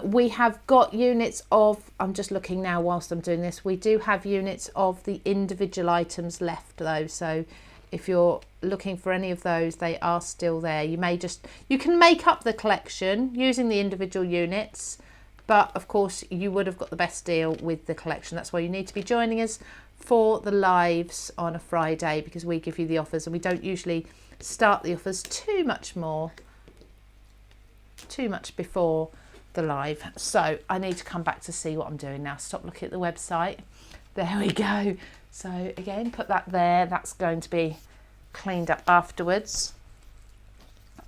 [SPEAKER 1] We have got units of, I'm just looking now whilst I'm doing this, we do have units of the individual items left though, so if you're looking for any of those, they are still there. You can make up the collection using the individual units, but of course you would have got the best deal with the collection. That's why you need to be joining us for the lives on a Friday, because we give you the offers and we don't usually start the offers too much before the live. So I need to come back to see what I'm doing now. Stop looking at the website. There we go. So again, put that there. That's going to be cleaned up afterwards.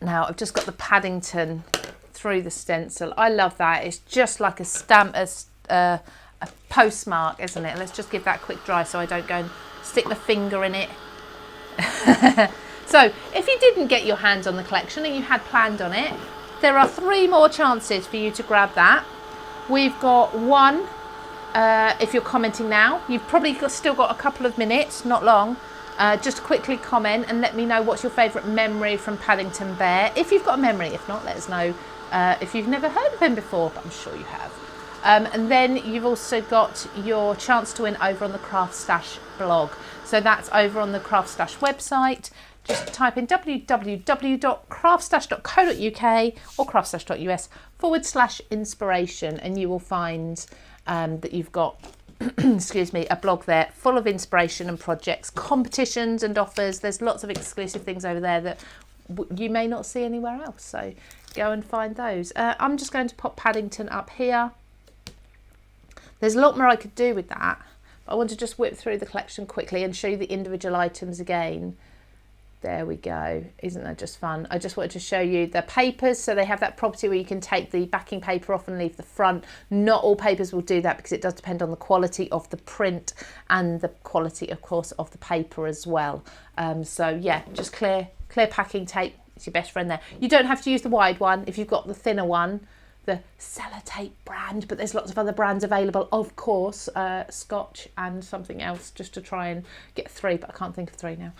[SPEAKER 1] Now I've just got the Paddington through the stencil. I love that. It's just like a stamp, a postmark, isn't it? Let's just give that a quick dry so I don't go and stick my finger in it. So if you didn't get your hands on the collection and you had planned on it, there are 3 more chances for you to grab that. We've got one, if you're commenting now, you've probably still got a couple of minutes, not long. Just quickly comment and let me know what's your favourite memory from Paddington Bear. If you've got a memory, if not, let us know if you've never heard of him before, but I'm sure you have. And then you've also got your chance to win over on the CraftStash blog. So that's over on the CraftStash website. Just type in www.craftstash.co.uk or craftstash.us/inspiration and you will find that you've got excuse me, a blog there full of inspiration and projects, competitions and offers. There's lots of exclusive things over there that you may not see anywhere else. So go and find those. I'm just going to pop Paddington up here. There's a lot more I could do with that, but I want to just whip through the collection quickly and show you the individual items again. There we go. Isn't that just fun? I just wanted to show you the papers. So they have that property where you can take the backing paper off and leave the front. Not all papers will do that because it does depend on the quality of the print and the quality, of course, of the paper as well. So yeah, just clear packing tape. It's your best friend there. You don't have to use the wide one if you've got the thinner one, the Sellotape brand, but there's lots of other brands available, of course, Scotch and something else, just to try and get 3, but I can't think of 3 now.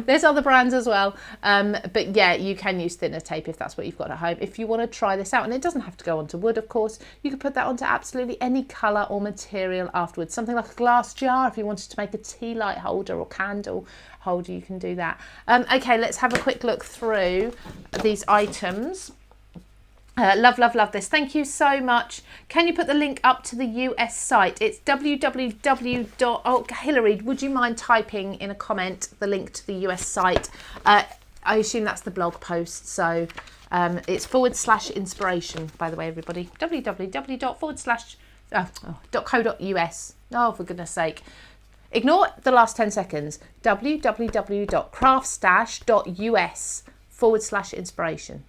[SPEAKER 1] There's other brands as well, but yeah, you can use thinner tape if that's what you've got at home. If you want to try this out, and it doesn't have to go onto wood, of course, you can put that onto absolutely any colour or material afterwards. Something like a glass jar, if you wanted to make a tea light holder or candle holder, you can do that. Okay, let's have a quick look through these items. Love this. Thank you so much. Can you put the link up to the US site? It's www. Oh, Hilary, would you mind typing in a comment the link to the US site? I assume that's the blog post. So it's /inspiration, by the way, everybody. www./.co.us. Oh, for goodness sake. Ignore the last 10 seconds. www.craftstash.us/inspiration.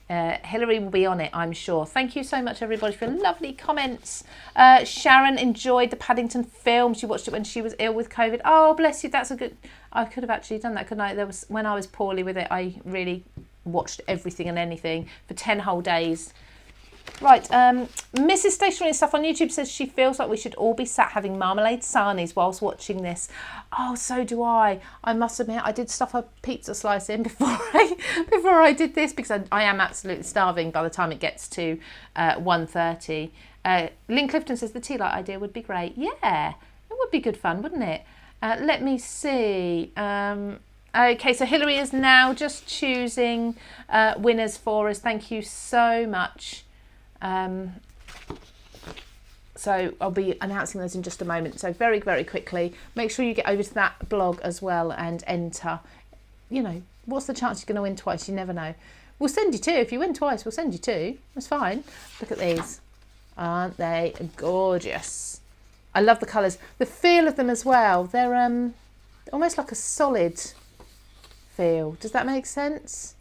[SPEAKER 1] Hilary will be on it, I'm sure. Thank you so much, everybody, for lovely comments. Sharon enjoyed the Paddington film. She watched it when she was ill with COVID. Oh, bless you. That's a good... I could have actually done that, couldn't I? When I was poorly with it, I really watched everything and anything for 10 whole days. Right, Mrs. Stationery and Stuff on YouTube says she feels like we should all be sat having marmalade sarnies whilst watching this. Oh, so do I. I must admit, I did stuff a pizza slice in before I did this, because I am absolutely starving by the time it gets to 1:30. Lynn Clifton says the tea light idea would be great. Yeah, it would be good fun, wouldn't it? Let me see. Okay, so Hilary is now just choosing winners for us. Thank you so much. So I'll be announcing those in just a moment. So very, very quickly, make sure you get over to that blog as well and enter. You know, what's the chance you're going to win twice? You never know. We'll send you 2. If you win twice, we'll send you 2. That's fine. Look at these. Aren't they gorgeous? I love the colours. The feel of them as well. They're almost like a solid feel. Does that make sense?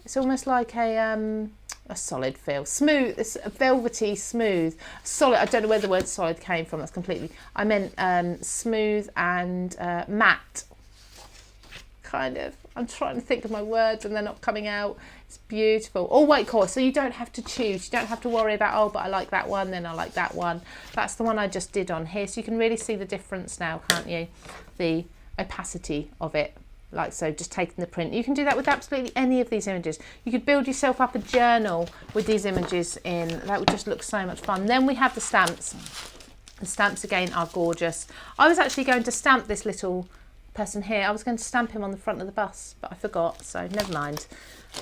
[SPEAKER 1] It's almost like a solid feel. Smooth, it's a velvety, smooth. Solid, I don't know where the word solid came from. That's completely, I meant smooth and matte. Kind of. I'm trying to think of my words and they're not coming out. It's beautiful. All white core, so you don't have to choose. You don't have to worry about, oh, but I like that one, then I like that one. That's the one I just did on here. So you can really see the difference now, can't you? The opacity of it. Like so, just taking the print. You can do that with absolutely any of these images. You could build yourself up a journal with these images in. That would just look so much fun. Then we have the stamps. The stamps again are gorgeous. I was actually going to stamp this little person here. I was going to stamp him on the front of the bus, but I forgot, so never mind.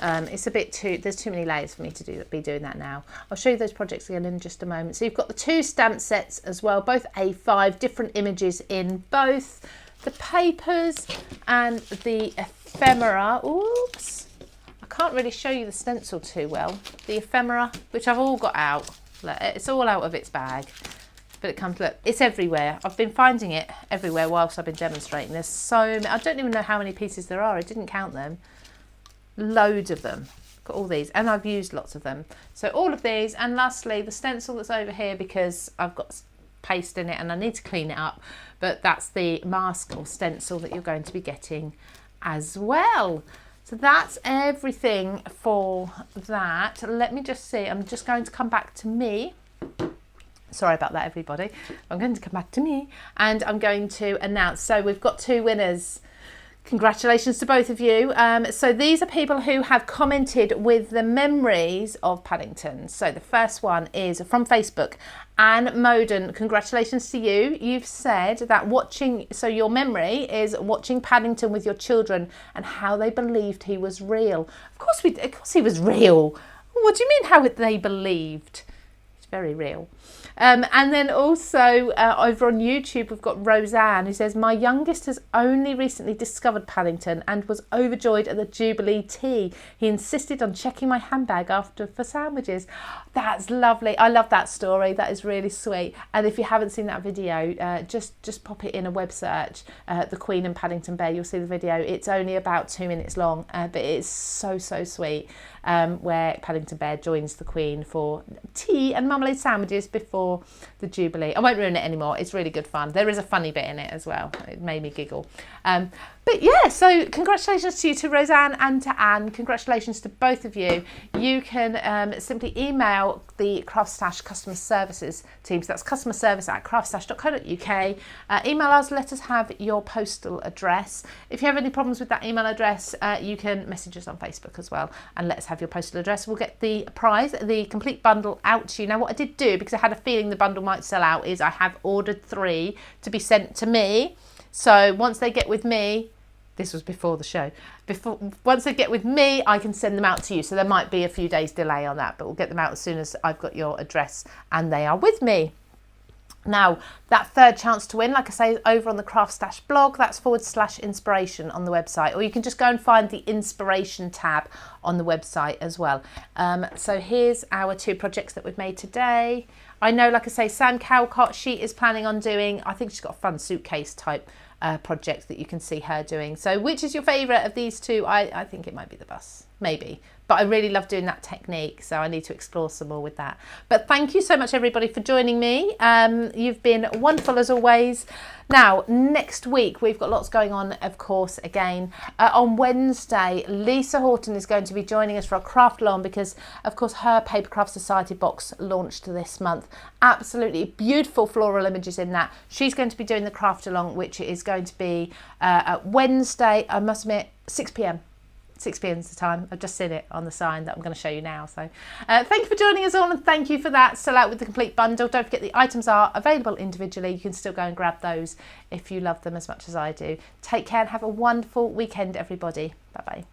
[SPEAKER 1] It's a bit too, there's too many layers for me to be doing that now. I'll show you those projects again in just a moment. So you've got the 2 stamp sets as well, both A5, different images in both the papers and the ephemera. Oops, I can't really show you the stencil too well. The ephemera, which I've all got out. Look, it's all out of its bag. But it comes, look, it's everywhere. I've been finding it everywhere whilst I've been demonstrating. There's so many, I don't even know how many pieces there are. I didn't count them. Loads of them. Got all these, and I've used lots of them. So all of these, and lastly, the stencil that's over here because I've got paste in it and I need to clean it up. But that's the mask or stencil that you're going to be getting as well. So that's everything for that. Let me just see. I'm just going to come back to me. Sorry about that, everybody. I'm going to come back to me and I'm going to announce. So we've got 2 winners. Congratulations to both of you. So these are people who have commented with the memories of Paddington. So the first one is from Facebook. Anne Moden, congratulations to you. You've said that watching, so your memory is watching Paddington with your children and how they believed he was real. Of course he was real. What do you mean how they believed? It's very real. And then also over on YouTube, we've got Roseanne who says, my youngest has only recently discovered Paddington and was overjoyed at the Jubilee tea. He insisted on checking my handbag after for sandwiches. That's lovely. I love that story. That is really sweet. And if you haven't seen that video, just pop it in a web search, The Queen and Paddington Bear. You'll see the video. It's only about 2 minutes long, but it's so sweet. Where Paddington Bear joins the Queen for tea and marmalade sandwiches before the Jubilee. I won't ruin it anymore. It's really good fun. There is a funny bit in it as well. It made me giggle. But yeah, so congratulations to you, to Roseanne and to Anne. Congratulations to both of you. You can simply email the CraftStash customer services team. So that's customer service at craftstash.co.uk. Email us, let us have your postal address. If you have any problems with that email address, you can message us on Facebook as well and let us have your postal address. We'll get the prize, the complete bundle out to you. Now what I did do, because I had a feeling the bundle might sell out, is I have ordered 3 to be sent to me. So once they get with me, this was before the show, once they get with me, I can send them out to you. So there might be a few days delay on that, but we'll get them out as soon as I've got your address and they are with me. Now, that third chance to win, like I say, is over on the CraftStash blog. That's /inspiration on the website. Or you can just go and find the inspiration tab on the website as well. So here's our 2 projects that we've made today. I know, like I say, Sam Cowcott, she is planning on doing, I think she's got a fun suitcase type project that you can see her doing. So which is your favourite of these 2? I think it might be the bus, maybe. But I really love doing that technique, so I need to explore some more with that. But thank you so much, everybody, for joining me. You've been wonderful as always. Now, next week, we've got lots going on, of course, again. On Wednesday, Lisa Horton is going to be joining us for a craft along because, of course, her Papercraft Society box launched this month. Absolutely beautiful floral images in that. She's going to be doing the craft along, which is going to be Wednesday, I must admit, 6 p.m. 6 p.m. is the time. I've just seen it on the sign that I'm going to show you now. So thank you for joining us all and thank you for that. Still out with the complete bundle. Don't forget the items are available individually. You can still go and grab those if you love them as much as I do. Take care and have a wonderful weekend, everybody. Bye-bye.